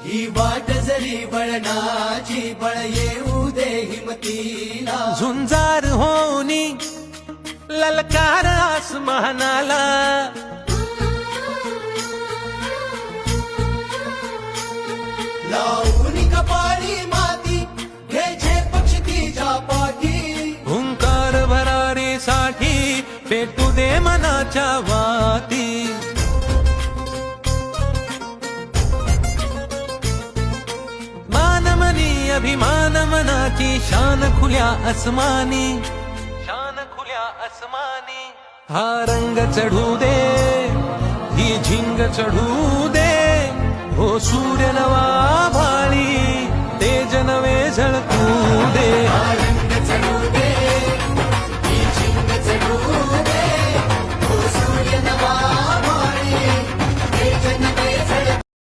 ही वाट जरी बळणाची बळ येऊ दे हिमतीला झुंजार होनी ललकार आसमानाला लावून कपाळी माती घ्यायचे पक्ष तिच्या पाठी हुंकार भरारीसाठी पेटू दे मनाच्या वाती मानमनी अभिमान मनाची शान खुल्या अस्मानी शान खुल्या अस्मानी हा रंग चढू दे ही झिंग चढू दे हो सूर्य नवा